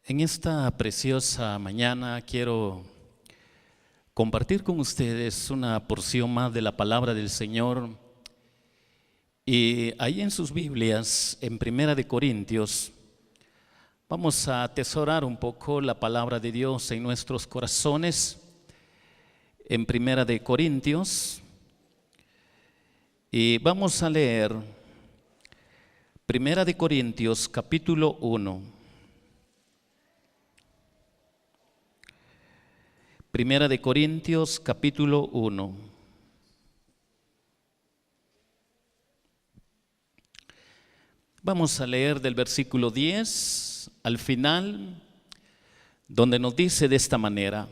En esta preciosa mañana quiero compartir con ustedes una porción más de la palabra del Señor. Y ahí en sus Biblias, en Primera de Corintios, vamos a atesorar un poco la palabra de Dios en nuestros corazones. En Primera de Corintios, y vamos a leer Primera de Corintios capítulo 1. Primera de Corintios capítulo 1. Vamos a leer del versículo 10 al final, donde nos dice de esta manera: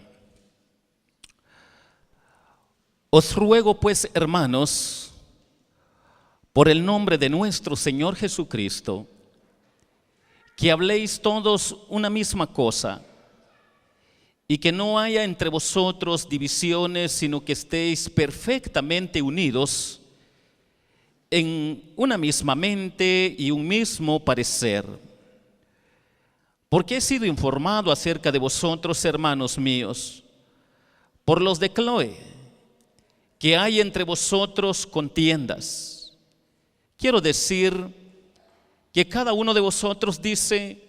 Os ruego pues, hermanos, por el nombre de nuestro Señor Jesucristo, que habléis todos una misma cosa, y que no haya entre vosotros divisiones, sino que estéis perfectamente unidos en una misma mente y un mismo parecer. Porque he sido informado acerca de vosotros, hermanos míos, por los de Cloé, que hay entre vosotros contiendas. Quiero decir que cada uno de vosotros dice: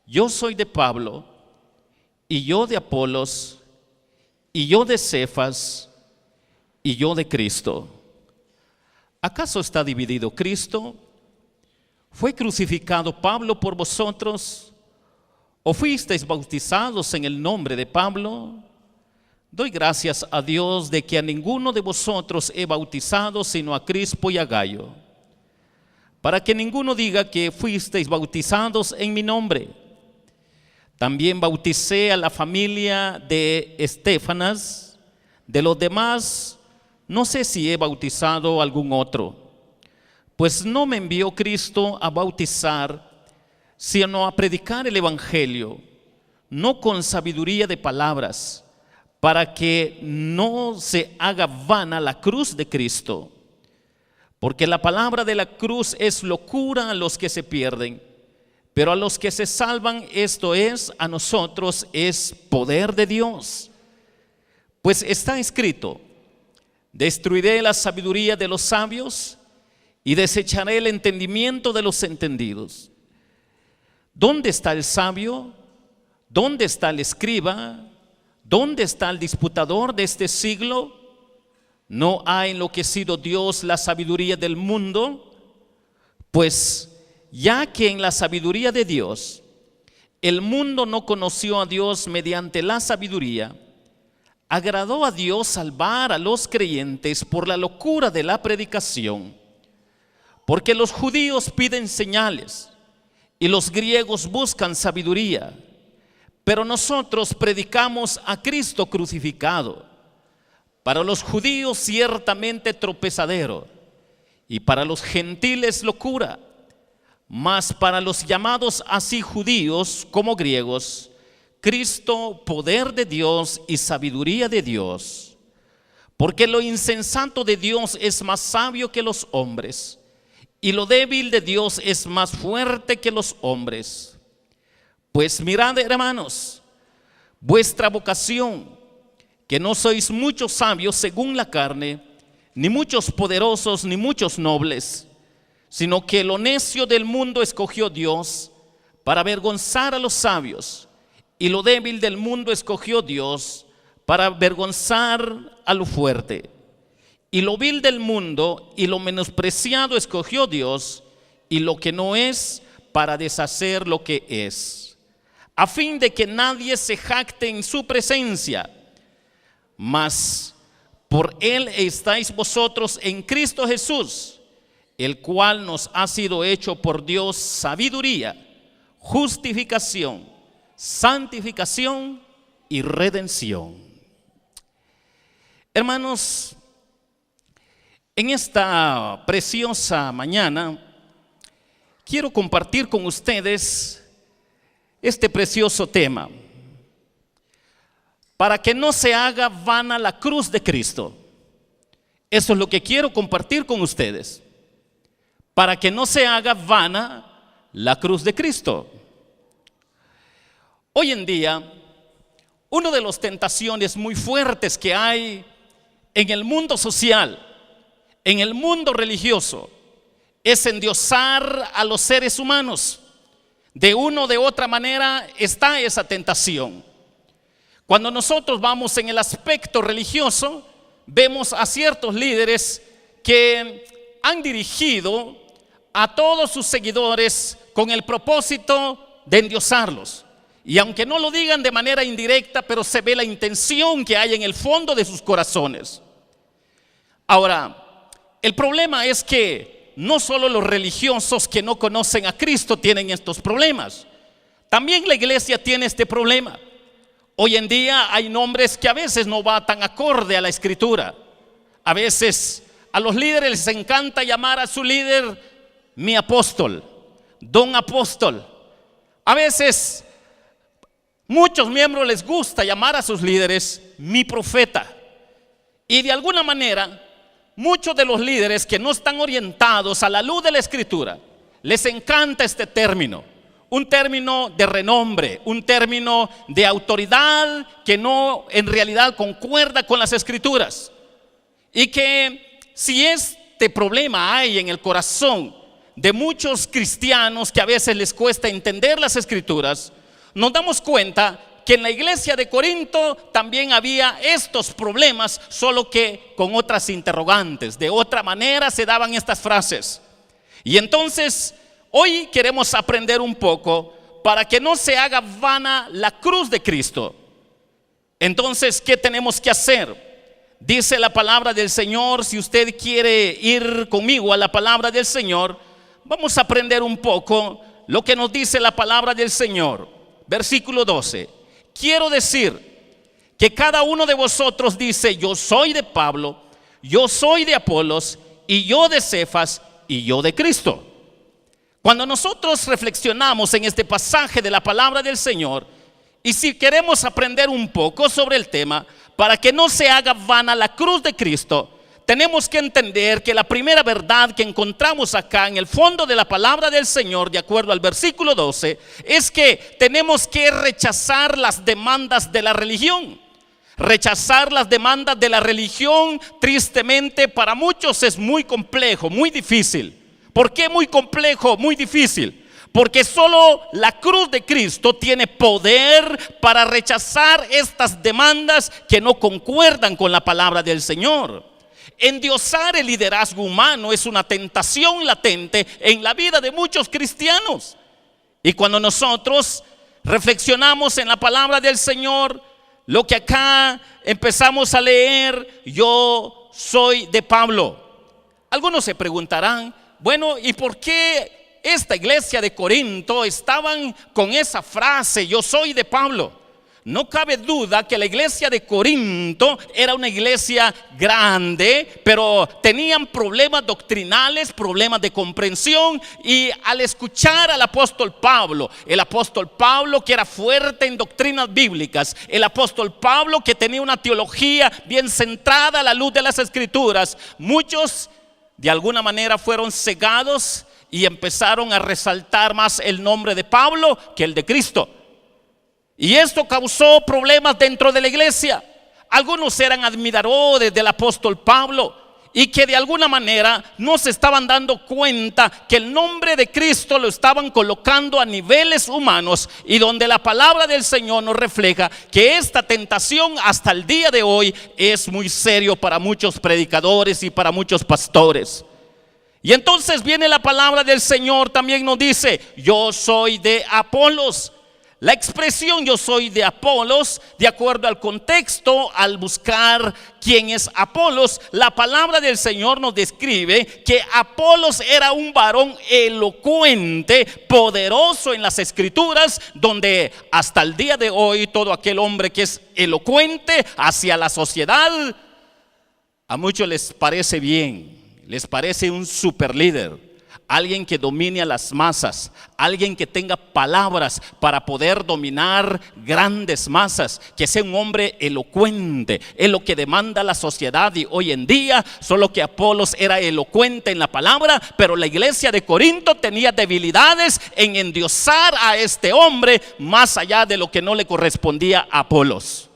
yo soy de Pablo, y yo de Apolos, y yo de Cefas, y yo de Cristo. ¿Acaso está dividido Cristo? ¿Fue crucificado Pablo por vosotros? ¿O fuisteis bautizados en el nombre de Pablo? Doy gracias a Dios de que a ninguno de vosotros he bautizado, sino a Crispo y a Gayo, para que ninguno diga que fuisteis bautizados en mi nombre. También bauticé a la familia de Estéfanas. De los demás, no sé si he bautizado a algún otro, pues no me envió Cristo a bautizar, sino a predicar el evangelio, no con sabiduría de palabras, para que no se haga vana la cruz de Cristo. Porque la palabra de la cruz es locura a los que se pierden, pero a los que se salvan, esto es, a nosotros, es poder de Dios. Pues está escrito: destruiré la sabiduría de los sabios y desecharé el entendimiento de los entendidos. ¿Dónde está el sabio? ¿Dónde está el escriba? ¿Dónde está el disputador de este siglo? ¿No ha enloquecido Dios la sabiduría del mundo? Pues ya que en la sabiduría de Dios el mundo no conoció a Dios mediante la sabiduría, agradó a Dios salvar a los creyentes por la locura de la predicación. Porque los judíos piden señales y los griegos buscan sabiduría, pero nosotros predicamos a Cristo crucificado, para los judíos ciertamente tropezadero, y para los gentiles locura, mas para los llamados así judíos como griegos, Cristo, poder de Dios y sabiduría de Dios. Porque lo insensato de Dios es más sabio que los hombres, y lo débil de Dios es más fuerte que los hombres. Pues mirad, hermanos, vuestra vocación, que no sois muchos sabios según la carne, ni muchos poderosos, ni muchos nobles, sino que lo necio del mundo escogió Dios para avergonzar a los sabios, y lo débil del mundo escogió Dios para avergonzar a lo fuerte. Y lo vil del mundo y lo menospreciado escogió Dios, y lo que no es, para deshacer lo que es, a fin de que nadie se jacte en su presencia. Mas por él estáis vosotros en Cristo Jesús, el cual nos ha sido hecho por Dios sabiduría, justificación, santificación y redención. Hermanos, en esta preciosa mañana quiero compartir con ustedes este precioso tema: para que no se haga vana la cruz de Cristo. Eso es lo que quiero compartir con ustedes. Para que no se haga vana la cruz de Cristo. Hoy en día, una de las tentaciones muy fuertes que hay en el mundo social, en el mundo religioso, es endiosar a los seres humanos. De una o de otra manera está esa tentación. Cuando nosotros vamos en el aspecto religioso, vemos a ciertos líderes que han dirigido a todos sus seguidores con el propósito de endiosarlos. Y aunque no lo digan de manera indirecta, pero se ve la intención que hay en el fondo de sus corazones. Ahora, el problema es que no solo los religiosos que no conocen a Cristo tienen estos problemas. También la iglesia tiene este problema. Hoy en día hay nombres que a veces no va tan acorde a la escritura. A veces a los líderes les encanta llamar a su líder mi apóstol, don apóstol. A veces muchos miembros les gusta llamar a sus líderes mi profeta. Y de alguna manera, muchos de los líderes que no están orientados a la luz de la escritura, les encanta este término. Un término de renombre, un término de autoridad que no en realidad concuerda con las escrituras. Y que si este problema hay en el corazón de muchos cristianos que a veces les cuesta entender las escrituras, nos damos cuenta que en la iglesia de Corinto también había estos problemas, solo que con otras interrogantes. De otra manera se daban estas frases. Y entonces hoy queremos aprender un poco para que no se haga vana la cruz de Cristo. Entonces, ¿qué tenemos que hacer? Dice la palabra del Señor. Si usted quiere ir conmigo a la palabra del Señor, vamos a aprender un poco lo que nos dice la palabra del Señor. Versículo 12. Quiero decir que cada uno de vosotros dice: yo soy de Pablo, yo soy de Apolos, y yo de Cefas, y yo de Cristo. Cuando nosotros reflexionamos en este pasaje de la palabra del Señor, y si queremos aprender un poco sobre el tema, para que no se haga vana la cruz de Cristo, tenemos que entender que la primera verdad que encontramos acá en el fondo de la palabra del Señor, de acuerdo al versículo 12, es que tenemos que rechazar las demandas de la religión. Rechazar las demandas de la religión, tristemente, para muchos es muy complejo, muy difícil. ¿Por qué muy complejo, muy difícil? Porque solo la cruz de Cristo tiene poder para rechazar estas demandas que no concuerdan con la palabra del Señor. Endiosar el liderazgo humano es una tentación latente en la vida de muchos cristianos. Y cuando nosotros reflexionamos en la palabra del Señor, lo que acá empezamos a leer: yo soy de Pablo. Algunos se preguntarán: bueno, ¿y por qué esta iglesia de Corinto estaban con esa frase, yo soy de Pablo? No cabe duda que la iglesia de Corinto era una iglesia grande, pero tenían problemas doctrinales, problemas de comprensión. Y al escuchar al apóstol Pablo, el apóstol Pablo que era fuerte en doctrinas bíblicas, el apóstol Pablo que tenía una teología bien centrada a la luz de las escrituras, muchos de alguna manera fueron cegados y empezaron a resaltar más el nombre de Pablo que el de Cristo. Y esto causó problemas dentro de la iglesia. Algunos eran admiradores del apóstol Pablo y que de alguna manera no se estaban dando cuenta que el nombre de Cristo lo estaban colocando a niveles humanos, y donde la palabra del Señor nos refleja que esta tentación hasta el día de hoy es muy serio para muchos predicadores y para muchos pastores. Y entonces viene la palabra del Señor, también nos dice: yo soy de Apolos. La expresión yo soy de Apolos, de acuerdo al contexto, al buscar quién es Apolos, la palabra del Señor nos describe que Apolos era un varón elocuente, poderoso en las escrituras, donde hasta el día de hoy todo aquel hombre que es elocuente hacia la sociedad, a muchos les parece bien, les parece un super líder. alguien que domine a las masas, alguien que tenga palabras para poder dominar grandes masas, que sea un hombre elocuente. Es lo que demanda la sociedad y hoy en día, solo que Apolos era elocuente en la palabra, pero la iglesia de Corinto tenía debilidades en endiosar a este hombre más allá de lo que no le correspondía a Apolos.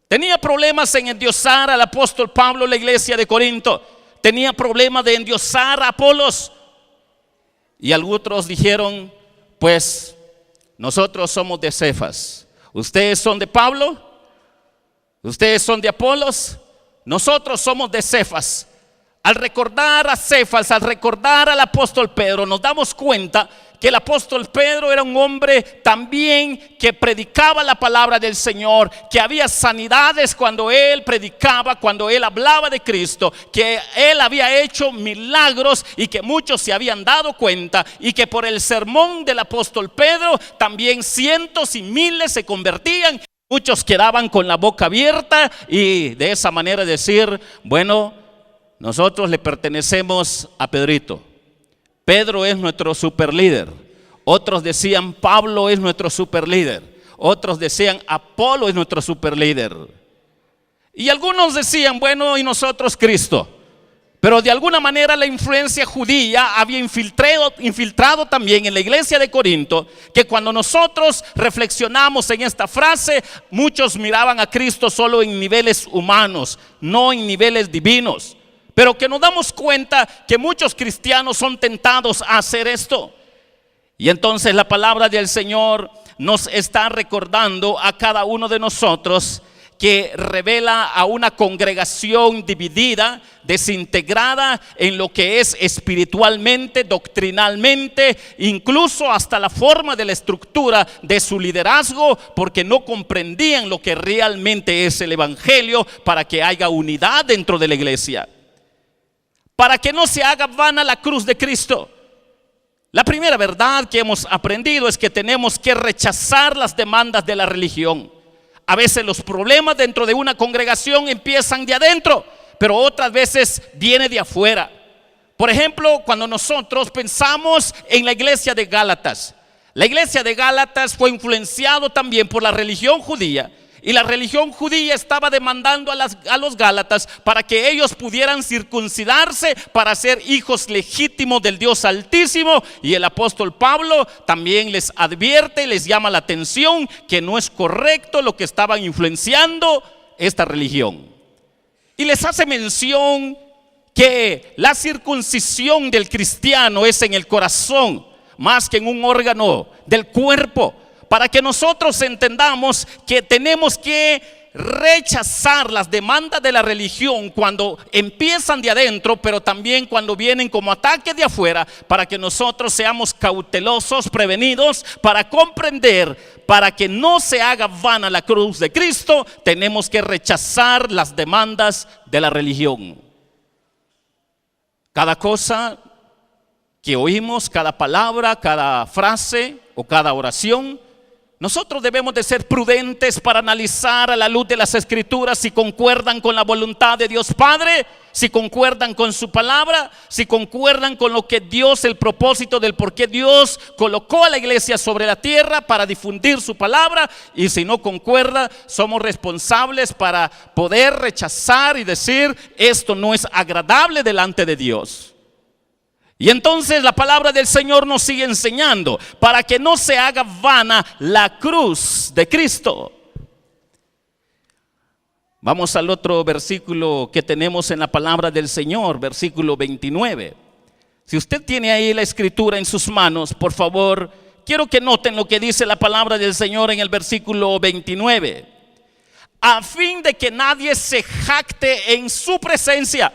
Tenía problemas en endiosar al apóstol Pablo, la iglesia de Corinto. Tenía problemas de endiosar a Apolos. Y algunos dijeron, pues nosotros somos de Cefas. ¿Ustedes son de Pablo? ¿Ustedes son de Apolos? Nosotros somos de Cefas. Al recordar a Cefas, al recordar al apóstol Pedro, nos damos cuenta que el apóstol Pedro era un hombre también que predicaba la palabra del Señor, que había sanidades cuando él predicaba, cuando él hablaba de Cristo, que él había hecho milagros y que muchos se habían dado cuenta, y que por el sermón del apóstol Pedro también cientos y miles se convertían. Muchos quedaban con la boca abierta y de esa manera decir, bueno, nosotros le pertenecemos a Pedrito. Pedro es nuestro superlíder. Otros decían Pablo es nuestro superlíder. Otros decían Apolo es nuestro superlíder. Y algunos decían, bueno, y nosotros Cristo. Pero de alguna manera la influencia judía había infiltrado también en la iglesia de Corinto, que cuando nosotros reflexionamos en esta frase, muchos miraban a Cristo solo en niveles humanos, no en niveles divinos. Pero que nos damos cuenta que muchos cristianos son tentados a hacer esto. Y entonces la palabra del Señor nos está recordando a cada uno de nosotros que revela a una congregación dividida, desintegrada en lo que es espiritualmente, doctrinalmente, incluso hasta la forma de la estructura de su liderazgo, porque no comprendían lo que realmente es el evangelio para que haya unidad dentro de la iglesia. Para que no se haga vana la cruz de Cristo. La primera verdad que hemos aprendido es que tenemos que rechazar las demandas de la religión. A veces los problemas dentro de una congregación empiezan de adentro, pero otras veces viene de afuera. Por ejemplo, cuando nosotros pensamos en la iglesia de Gálatas. La iglesia de Gálatas fue influenciado también por la religión judía. Y la religión judía estaba demandando a los gálatas para que ellos pudieran circuncidarse para ser hijos legítimos del Dios Altísimo. Y el apóstol Pablo también les advierte, les llama la atención que no es correcto lo que estaban influenciando esta religión. Y les hace mención que la circuncisión del cristiano es en el corazón más que en un órgano del cuerpo. Para que nosotros entendamos que tenemos que rechazar las demandas de la religión cuando empiezan de adentro, pero también cuando vienen como ataque de afuera, para que nosotros seamos cautelosos, prevenidos, para comprender, para que no se haga vana la cruz de Cristo, tenemos que rechazar las demandas de la religión. Cada cosa que oímos, cada palabra, cada frase o cada oración, nosotros debemos de ser prudentes para analizar a la luz de las Escrituras si concuerdan con la voluntad de Dios Padre, si concuerdan con su palabra, si concuerdan con lo que Dios, el propósito del por qué Dios colocó a la iglesia sobre la tierra para difundir su palabra. Y si no concuerda, somos responsables para poder rechazar y decir esto no es agradable delante de Dios. Y entonces la palabra del Señor nos sigue enseñando para que no se haga vana la cruz de Cristo. Vamos al otro versículo que tenemos en la palabra del Señor, versículo 29. Si usted tiene ahí la escritura en sus manos, por favor, quiero que noten lo que dice la palabra del Señor en el versículo 29. A fin de que nadie se jacte en su presencia.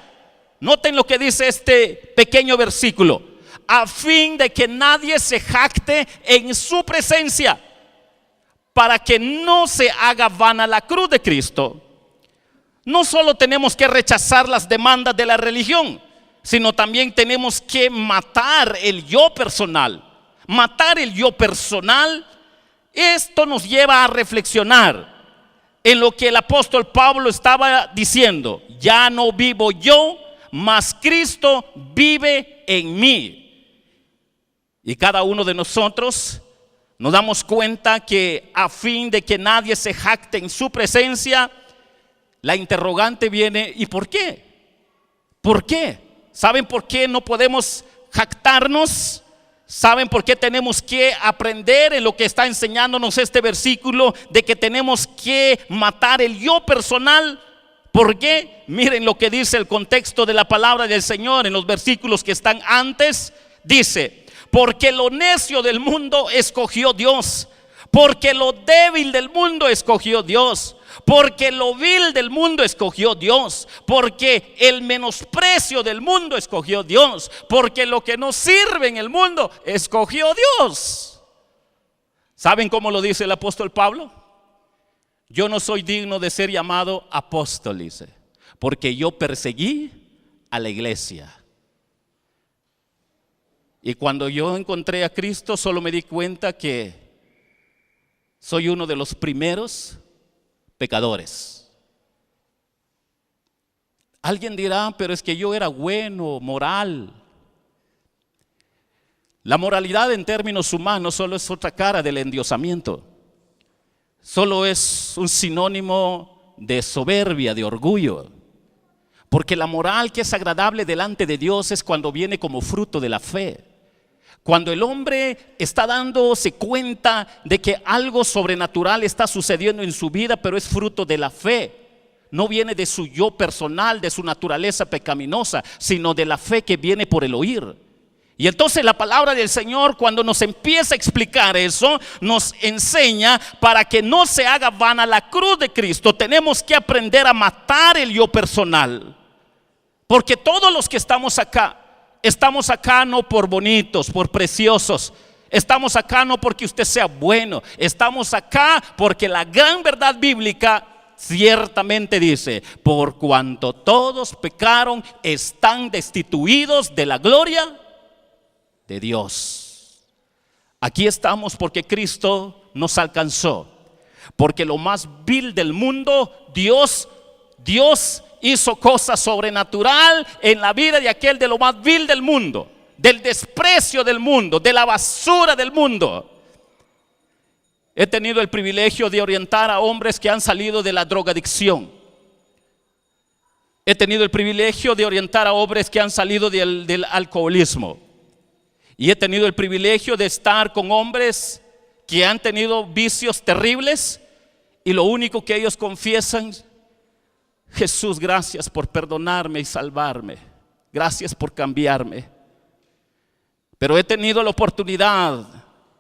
Noten lo que dice este pequeño versículo. A fin de que nadie se jacte en su presencia, para que no se haga vana la cruz de Cristo. No solo tenemos que rechazar las demandas de la religión, sino también tenemos que matar el yo personal. Matar el yo personal, esto nos lleva a reflexionar en lo que el apóstol Pablo estaba diciendo. Ya no vivo yo, mas Cristo vive en mí. Y cada uno de nosotros nos damos cuenta que a fin de que nadie se jacte en su presencia, la interrogante viene: ¿y por qué? ¿Por qué? ¿Saben por qué no podemos jactarnos? ¿Saben por qué tenemos que aprender en lo que está enseñándonos este versículo de que tenemos que matar el yo personal? ¿Por qué? Miren lo que dice el contexto de la palabra del Señor en los versículos que están antes. Dice: porque lo necio del mundo escogió Dios, porque lo débil del mundo escogió Dios, porque lo vil del mundo escogió Dios, porque el menosprecio del mundo escogió Dios, porque lo que no sirve en el mundo escogió Dios. ¿Saben cómo lo dice el apóstol Pablo? Yo no soy digno de ser llamado apóstol, dice, porque yo perseguí a la iglesia. Y cuando yo encontré a Cristo, solo me di cuenta que soy uno de los primeros pecadores. Alguien dirá: pero es que yo era bueno, moral. La moralidad en términos humanos solo es otra cara del endiosamiento. Solo es un sinónimo de soberbia, de orgullo. Porque la moral que es agradable delante de Dios es cuando viene como fruto de la fe. Cuando el hombre está dándose cuenta de que algo sobrenatural está sucediendo en su vida, pero es fruto de la fe. No viene de su yo personal, de su naturaleza pecaminosa, sino de la fe que viene por el oír. Y entonces la palabra del Señor, cuando nos empieza a explicar eso, nos enseña: para que no se haga vana la cruz de Cristo, tenemos que aprender a matar el yo personal. Porque todos los que estamos acá no por bonitos, por preciosos. Estamos acá no porque usted sea bueno. Estamos acá porque la gran verdad bíblica ciertamente dice: por cuanto todos pecaron, están destituidos de la gloria de Dios. Aquí estamos porque Cristo nos alcanzó. Porque lo más vil del mundo, Dios hizo cosas sobrenatural en la vida de aquel de lo más vil del mundo, del desprecio del mundo, de la basura del mundo. He tenido el privilegio de orientar a hombres que han salido de la drogadicción. He tenido el privilegio de orientar a hombres que han salido del alcoholismo. Y he tenido el privilegio de estar con hombres que han tenido vicios terribles y lo único que ellos confiesan: Jesús, gracias por perdonarme y salvarme. Gracias por cambiarme. Pero he tenido la oportunidad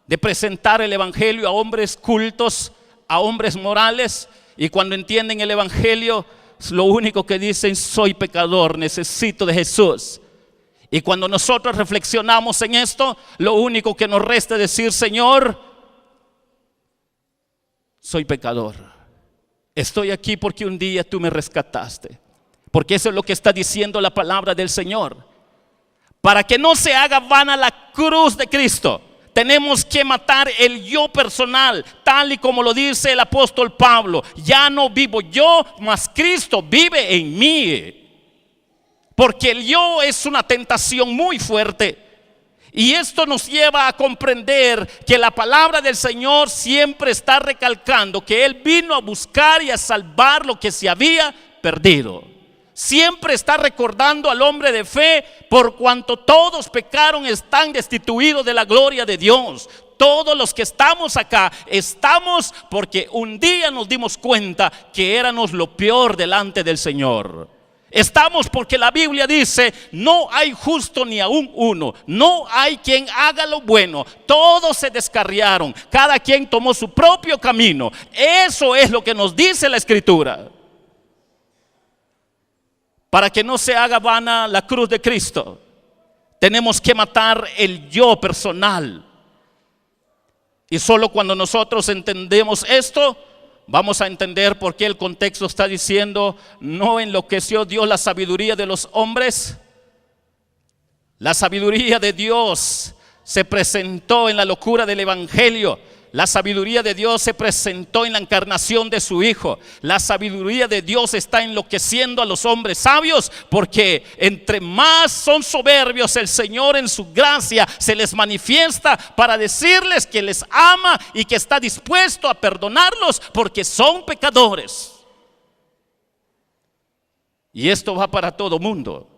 de presentar el evangelio a hombres cultos, a hombres morales, y cuando entienden el evangelio, lo único que dicen: soy pecador, necesito de Jesús. Y cuando nosotros reflexionamos en esto, lo único que nos resta es decir: Señor, soy pecador. Estoy aquí porque un día tú me rescataste. Porque eso es lo que está diciendo la palabra del Señor. Para que no se haga vana la cruz de Cristo, tenemos que matar el yo personal, tal y como lo dice el apóstol Pablo. Ya no vivo yo, mas Cristo vive en mí. Porque el yo es una tentación muy fuerte. Y esto nos lleva a comprender que la palabra del Señor siempre está recalcando que Él vino a buscar y a salvar lo que se había perdido. Siempre está recordando al hombre de fe: por cuanto todos pecaron, están destituidos de la gloria de Dios. Todos los que estamos acá, estamos porque un día nos dimos cuenta que éramos lo peor delante del Señor. Estamos porque la Biblia dice: no hay justo ni aún uno, no hay quien haga lo bueno, todos se descarriaron, cada quien tomó su propio camino. Eso es lo que nos dice la Escritura. Para que no se haga vana la cruz de Cristo, tenemos que matar el yo personal. Y solo cuando nosotros entendemos esto, vamos a entender por qué el contexto está diciendo: no enloqueció Dios la sabiduría de los hombres. La sabiduría de Dios se presentó en la locura del evangelio. la sabiduría de Dios se presentó en la encarnación de su Hijo. La sabiduría de Dios está enloqueciendo a los hombres sabios, porque entre más son soberbios, el Señor en su gracia se les manifiesta para decirles que les ama y que está dispuesto a perdonarlos porque son pecadores. Y esto va para todo mundo.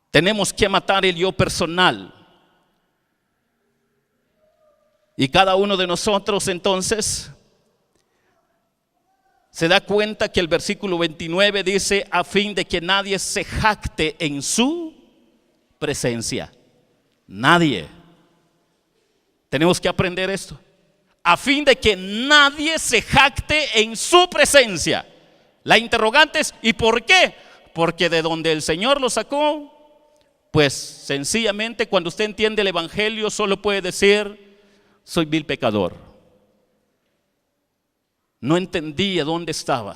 Tenemos que matar el yo personal. Y cada uno de nosotros entonces se da cuenta que el versículo 29 dice: a fin de que nadie se jacte en su presencia. Nadie. Tenemos que aprender esto. A fin de que nadie se jacte en su presencia. La interrogante es: ¿y por qué? Porque de donde el Señor lo sacó, pues sencillamente cuando usted entiende el evangelio solo puede decir: soy vil pecador. No entendía dónde estaba.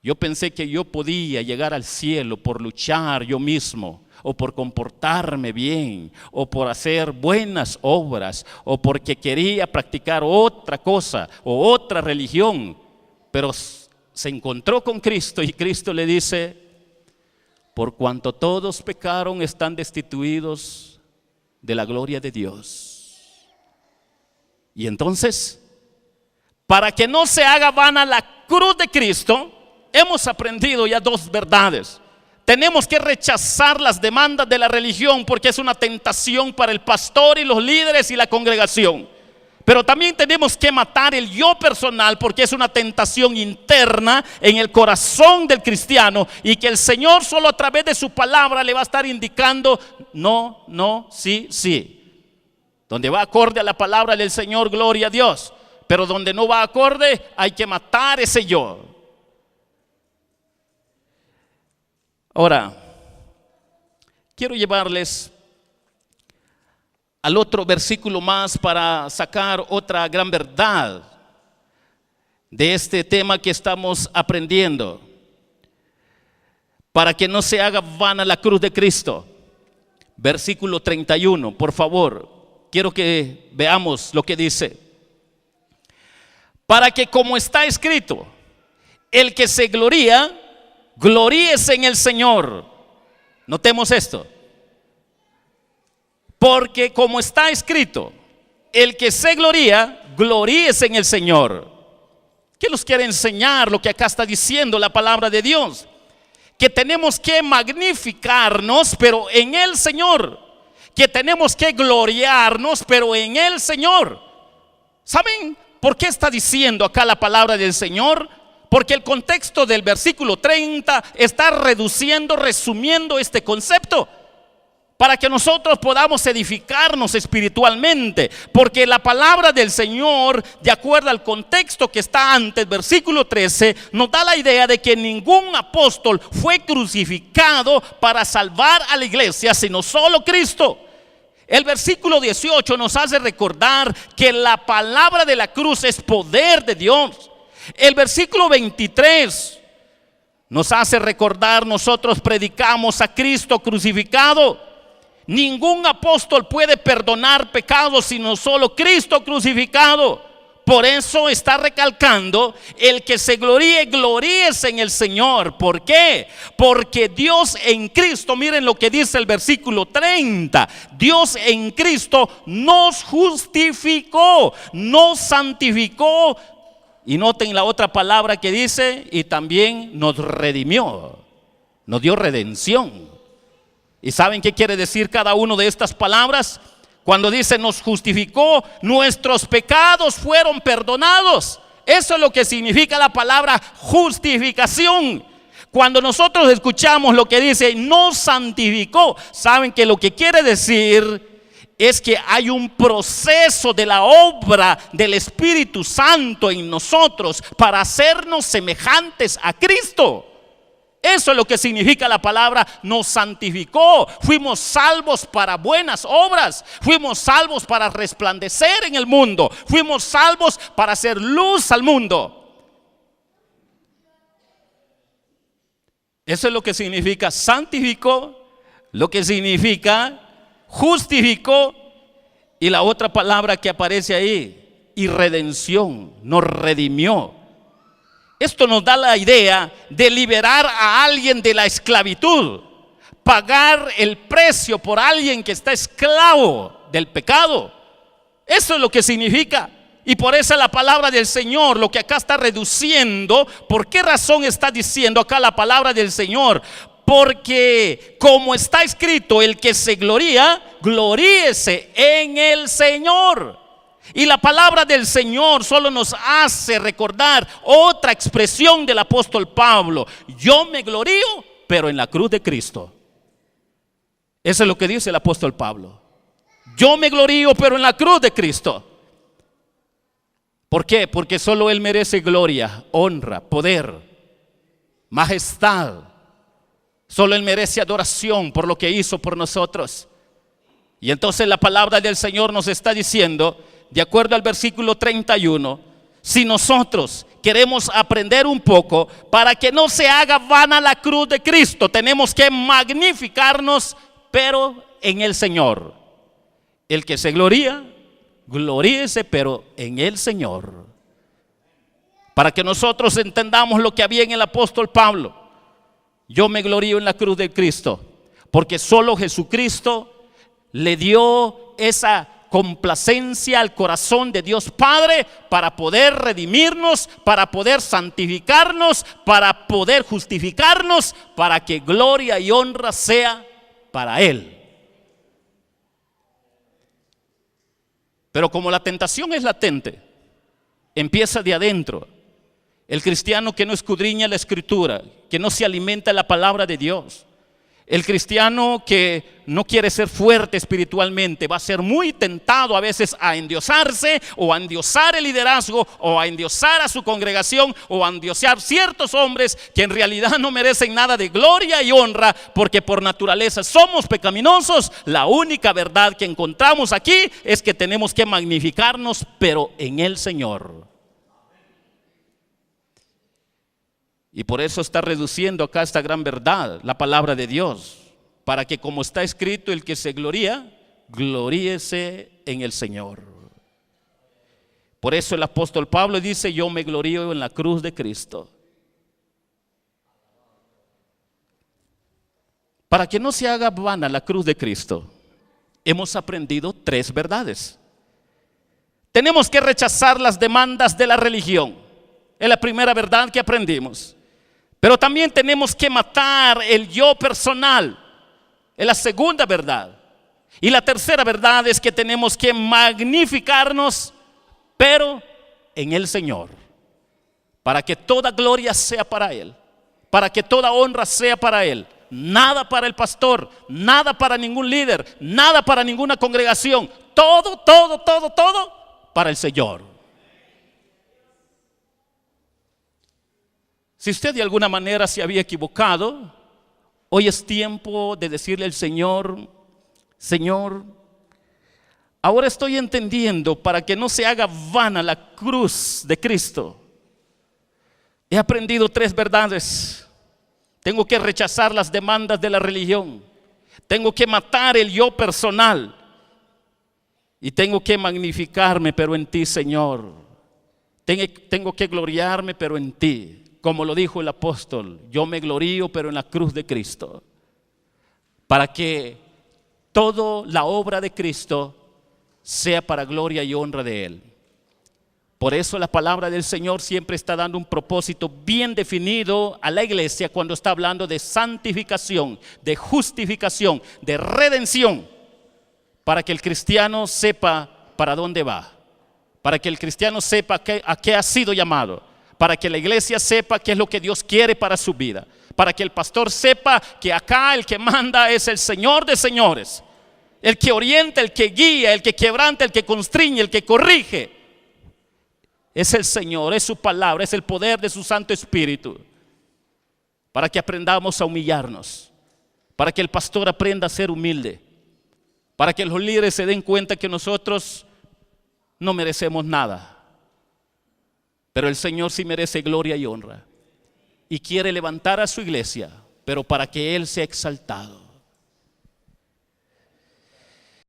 Yo pensé que yo podía llegar al cielo por luchar yo mismo, o por comportarme bien, o por hacer buenas obras, o porque quería practicar otra cosa o otra religión. Pero se encontró con Cristo y Cristo le dice: por cuanto todos pecaron, están destituidos de la gloria de Dios. Y entonces, para que no se haga vana la cruz de Cristo, hemos aprendido ya dos verdades. Tenemos que rechazar las demandas de la religión, porque es una tentación para el pastor y los líderes y la congregación. Pero también tenemos que matar el yo personal, porque es una tentación interna en el corazón del cristiano, y que el Señor solo a través de su palabra le va a estar indicando no, no, sí, sí. Donde va acorde a la palabra del Señor, gloria a Dios. Pero donde no va acorde, hay que matar ese yo. Ahora, quiero llevarles al otro versículo más para sacar otra gran verdad de este tema que estamos aprendiendo. Para que no se haga vana la cruz de Cristo. Versículo 31, por favor. Quiero que veamos lo que dice. Para que, como está escrito, el que se gloría, gloríese en el Señor. Notemos esto. Porque como está escrito, el que se gloría, gloríese en el Señor. ¿Qué nos quiere enseñar lo que acá está diciendo la palabra de Dios? Que tenemos que magnificarnos, pero en el Señor. Que tenemos que gloriarnos, pero en el Señor. ¿Saben por qué está diciendo acá la palabra del Señor? Porque el contexto del versículo 30 está resumiendo este concepto, para que nosotros podamos edificarnos espiritualmente. Porque la palabra del Señor, de acuerdo al contexto que está antes, versículo 13, nos da la idea de que ningún apóstol fue crucificado para salvar a la iglesia, sino solo Cristo. El versículo 18 nos hace recordar que la palabra de la cruz es poder de Dios. El versículo 23 nos hace recordar: nosotros predicamos a Cristo crucificado. Ningún apóstol puede perdonar pecados sino solo Cristo crucificado. Por eso está recalcando: el que se gloríe, gloríese en el Señor. ¿Por qué? Porque Dios en Cristo, miren lo que dice el versículo 30. Dios en Cristo nos justificó, nos santificó. Y noten la otra palabra que dice: y también nos redimió, nos dio redención. ¿Y saben qué quiere decir cada una de estas palabras? Cuando dice nos justificó, nuestros pecados fueron perdonados. Eso es lo que significa la palabra justificación. Cuando nosotros escuchamos lo que dice nos santificó, saben que lo que quiere decir es que hay un proceso de la obra del Espíritu Santo en nosotros para hacernos semejantes a Cristo. Eso es lo que significa la palabra nos santificó. Fuimos salvos para buenas obras. Fuimos salvos para resplandecer en el mundo. Fuimos salvos para hacer luz al mundo. Eso es lo que significa santificó, lo que significa justificó Y la otra palabra que aparece ahí, y redención, nos redimió. Esto nos da la idea de liberar a alguien de la esclavitud, pagar el precio por alguien que está esclavo del pecado. Eso es lo que significa. Y por eso la palabra del Señor, lo que acá está reduciendo, ¿por qué razón está diciendo acá la palabra del Señor? Porque como está escrito, el que se gloría, gloríese en el Señor. Y la palabra del Señor solo nos hace recordar otra expresión del apóstol Pablo: yo me glorío, pero en la cruz de Cristo. Eso es lo que dice el apóstol Pablo. Yo me glorío, pero en la cruz de Cristo. ¿Por qué? Porque solo Él merece gloria, honra, poder, majestad. Solo Él merece adoración por lo que hizo por nosotros. Y entonces la palabra del Señor nos está diciendo, de acuerdo al versículo 31, si nosotros queremos aprender un poco para que no se haga vana la cruz de Cristo, tenemos que magnificarnos, pero en el Señor. El que se gloría, gloríese, pero en el Señor. Para que nosotros entendamos lo que había en el apóstol Pablo. Yo me glorío en la cruz de Cristo, porque solo Jesucristo le dio esa complacencia al corazón de Dios Padre para poder redimirnos, para poder santificarnos, para poder justificarnos, para que gloria y honra sea para Él. Pero como la tentación es latente, empieza de adentro. El cristiano que no escudriña la escritura, que no se alimenta de la palabra de Dios, el cristiano que no quiere ser fuerte espiritualmente, va a ser muy tentado a veces a endiosarse, o a endiosar el liderazgo, o a endiosar a su congregación, o a endiosar ciertos hombres que en realidad no merecen nada de gloria y honra, porque por naturaleza somos pecaminosos. La única verdad que encontramos aquí es que tenemos que magnificarnos, pero en el Señor. Y por eso está reduciendo acá esta gran verdad, la palabra de Dios, para que como está escrito, el que se gloría, gloríese en el Señor. Por eso el apóstol Pablo dice: yo me glorío en la cruz de Cristo. Para que no se haga vana la cruz de Cristo, hemos aprendido 3 verdades. Tenemos que rechazar las demandas de la religión. Es la primera verdad que aprendimos. Pero también tenemos que matar el yo personal. Es la segunda verdad. Y la tercera verdad es que tenemos que magnificarnos, pero en el Señor, para que toda gloria sea para Él, para que toda honra sea para Él. Nada para el pastor, nada para ningún líder, nada para ninguna congregación. Todo para el Señor. Si usted de alguna manera se había equivocado, hoy es tiempo de decirle al Señor: Señor, ahora estoy entendiendo, para que no se haga vana la cruz de Cristo, he aprendido 3 verdades. Tengo que rechazar las demandas de la religión, tengo que matar el yo personal, y tengo que magnificarme, pero en ti, Señor. Tengo que gloriarme, pero en ti. Como lo dijo el apóstol: yo me glorío, pero en la cruz de Cristo. Para que toda la obra de Cristo sea para gloria y honra de Él. Por eso la palabra del Señor siempre está dando un propósito bien definido a la iglesia cuando está hablando de santificación, de justificación, de redención. Para que el cristiano sepa para dónde va. Para que el cristiano sepa a qué ha sido llamado. Para que la iglesia sepa qué es lo que Dios quiere para su vida. Para que el pastor sepa que acá el que manda es el Señor de señores. El que orienta, el que guía, el que quebranta, el que constriñe, el que corrige. Es el Señor, es su palabra, es el poder de su Santo Espíritu. Para que aprendamos a humillarnos. Para que el pastor aprenda a ser humilde. Para que los líderes se den cuenta que nosotros no merecemos nada. Pero el Señor sí merece gloria y honra. Y quiere levantar a su iglesia, pero para que Él sea exaltado.